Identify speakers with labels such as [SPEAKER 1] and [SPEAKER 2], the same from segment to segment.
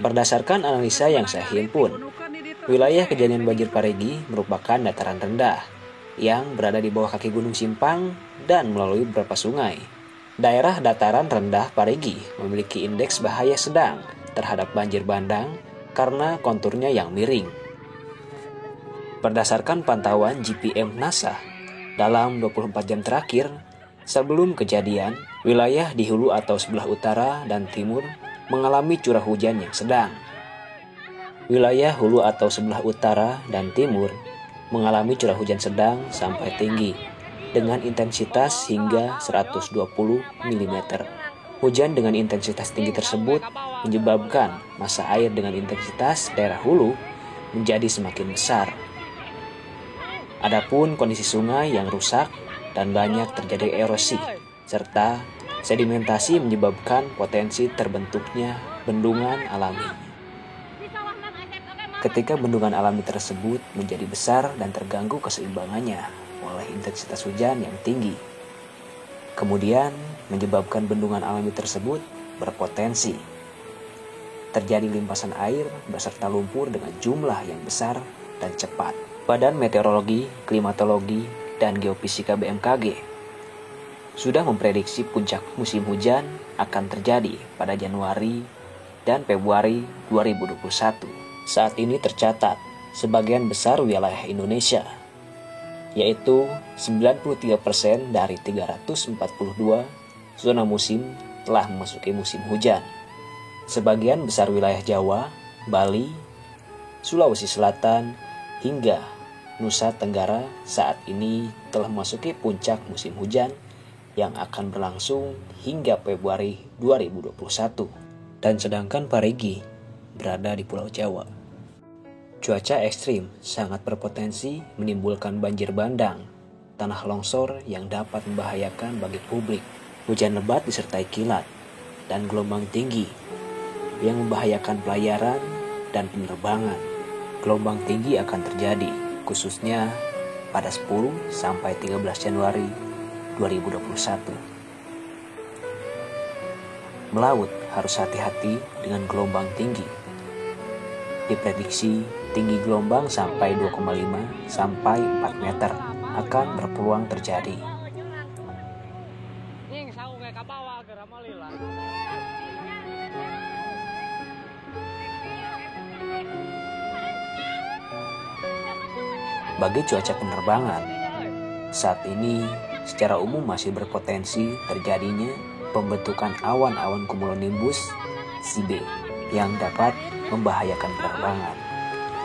[SPEAKER 1] Berdasarkan analisa yang saya himpun, wilayah kejadian banjir Parigi merupakan dataran rendah yang berada di bawah kaki Gunung Simpang dan melalui beberapa sungai. Daerah dataran rendah Parigi memiliki indeks bahaya sedang terhadap banjir bandang karena konturnya yang miring. Berdasarkan pantauan GPM NASA, dalam 24 jam terakhir sebelum kejadian, wilayah di hulu atau sebelah utara dan timur mengalami curah hujan yang sedang. Wilayah hulu atau sebelah utara dan timur mengalami curah hujan sedang sampai tinggi dengan intensitas hingga 120 mm. Hujan dengan intensitas tinggi tersebut menyebabkan massa air dengan intensitas daerah hulu menjadi semakin besar. Adapun kondisi sungai yang rusak dan banyak terjadi erosi serta sedimentasi menyebabkan potensi terbentuknya bendungan alami. Ketika bendungan alami tersebut menjadi besar dan terganggu keseimbangannya oleh intensitas hujan yang tinggi, kemudian menyebabkan bendungan alami tersebut berpotensi terjadi limpasan air beserta lumpur dengan jumlah yang besar dan cepat. Badan Meteorologi, Klimatologi, dan Geofisika BMKG sudah memprediksi puncak musim hujan akan terjadi pada Januari dan Februari 2021. Saat ini tercatat sebagian besar wilayah Indonesia, yaitu 93% dari 342 zona musim telah memasuki musim hujan. Sebagian besar wilayah Jawa, Bali, Sulawesi Selatan, hingga Nusa Tenggara saat ini telah memasuki puncak musim hujan yang akan berlangsung hingga Februari 2021. Dan sedangkan Parigi berada di Pulau Jawa. Cuaca ekstrim sangat berpotensi menimbulkan banjir bandang, tanah longsor yang dapat membahayakan bagi publik, hujan lebat disertai kilat, dan gelombang tinggi yang membahayakan pelayaran dan penerbangan. Gelombang tinggi akan terjadi khususnya pada 10 sampai 13 Januari 2021. Melaut harus hati-hati dengan gelombang tinggi. Diprediksi tinggi gelombang sampai 2,5 sampai 4 meter akan berpeluang terjadi. Bagi cuaca penerbangan, saat ini secara umum masih berpotensi terjadinya pembentukan awan-awan cumulonimbus CB yang dapat membahayakan penerbangan.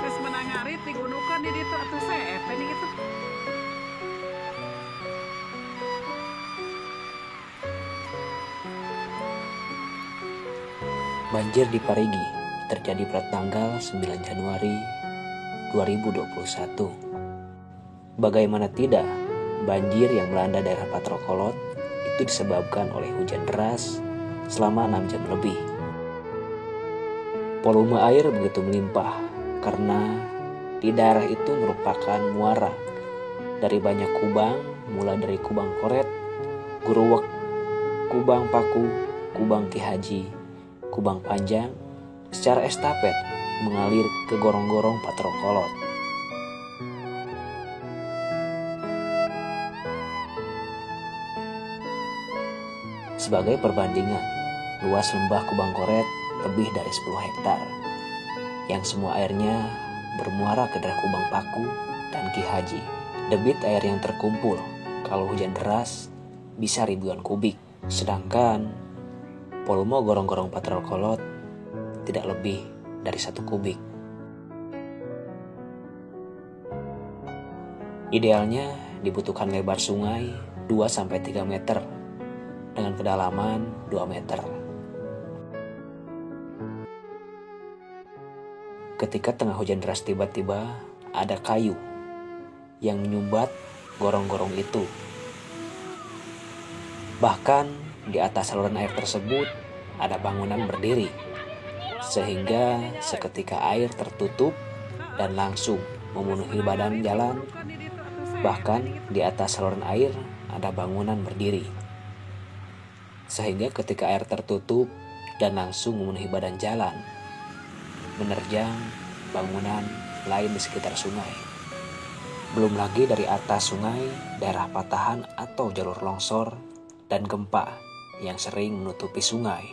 [SPEAKER 2] Terus menangari di gunungan di itu atau CF ini gitu.
[SPEAKER 1] Banjir di Parigi terjadi pada tanggal 9 Januari 2021. Bagaimana tidak, banjir yang melanda daerah Patrokolot itu disebabkan oleh hujan deras selama 6 jam lebih. Volume air begitu melimpah karena di daerah itu merupakan muara dari banyak kubang, mulai dari Kubang Koret, Guruwek, Kubang Paku, Kubang Ki Haji, Kubang Panjang, secara estafet mengalir ke gorong-gorong Patrokolot. Sebagai perbandingan, luas lembah Kubang Koret lebih dari 10 hektar, yang semua airnya bermuara ke daerah Kubang Paku dan Ki Haji. Debit air yang terkumpul kalau hujan deras bisa ribuan kubik, sedangkan volume gorong-gorong Patrokolot tidak lebih dari 1 kubik. Idealnya dibutuhkan lebar sungai 2-3 meter dengan kedalaman 2 meter. Ketika tengah hujan deras tiba-tiba ada kayu yang menyumbat gorong-gorong itu. Bahkan di atas saluran air tersebut ada bangunan berdiri, sehingga seketika air tertutup dan langsung memenuhi badan jalan. Bahkan di atas saluran air ada bangunan berdiri, sehingga ketika air tertutup dan langsung memenuhi badan jalan, menerjang bangunan lain di sekitar sungai. Belum lagi dari atas sungai, daerah patahan atau jalur longsor dan gempa yang sering menutupi sungai.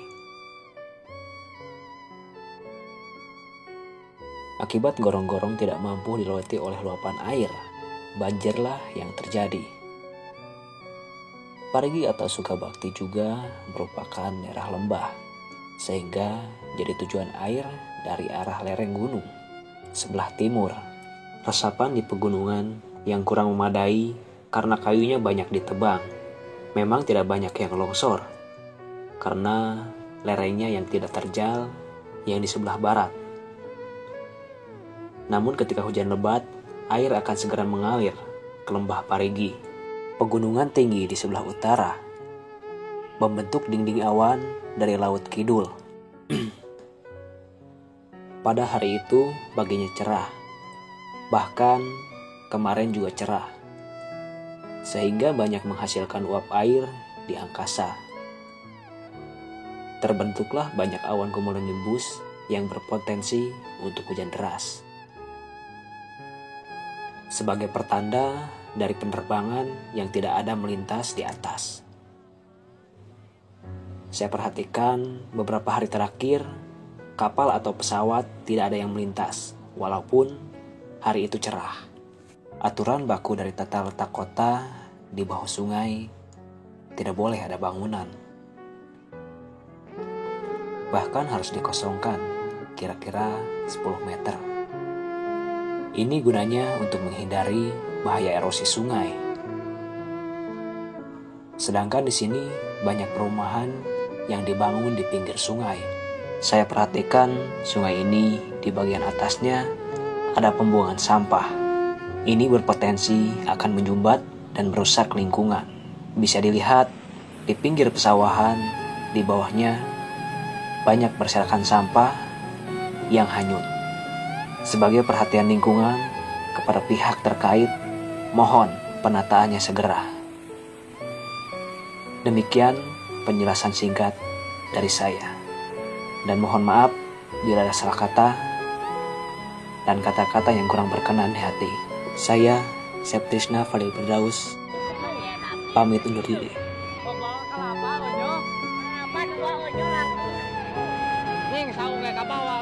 [SPEAKER 1] Akibat gorong-gorong tidak mampu dilewati oleh luapan air, banjirlah yang terjadi. Parigi atau Sukabakti juga merupakan daerah lembah, sehingga jadi tujuan air dari arah lereng gunung sebelah timur. Resapan di pegunungan yang kurang memadai karena kayunya banyak ditebang. Memang tidak banyak yang longsor, karena lerengnya yang tidak terjal yang di sebelah barat. Namun ketika hujan lebat, air akan segera mengalir ke lembah Parigi. Pegunungan tinggi di sebelah utara membentuk dinding awan dari laut kidul. Pada hari itu baginya cerah, bahkan kemarin juga cerah, sehingga banyak menghasilkan uap air di angkasa. Terbentuklah banyak awan cumulonimbus yang berpotensi untuk hujan deras. Sebagai pertanda dari penerbangan yang tidak ada melintas di atas. Saya perhatikan beberapa hari terakhir, kapal atau pesawat tidak ada yang melintas, walaupun hari itu cerah. Aturan baku dari tata letak kota di bahu sungai, tidak boleh ada bangunan. Bahkan harus dikosongkan, kira-kira 10 meter. Ini gunanya untuk menghindari bahaya erosi sungai. Sedangkan di sini banyak perumahan yang dibangun di pinggir sungai. Saya perhatikan sungai ini di bagian atasnya ada pembuangan sampah. Ini berpotensi akan menyumbat dan merusak lingkungan. Bisa dilihat di pinggir pesawahan, di bawahnya banyak berserakan sampah yang hanyut. Sebagai perhatian lingkungan kepada pihak terkait, mohon penataannya segera. Demikian penjelasan singkat dari saya. Dan mohon maaf bila ada salah kata dan kata-kata yang kurang berkenan di hati. Saya, Septisna Fadil Firdaus, pamit undur diri.
[SPEAKER 2] Ning saung kayak kabawa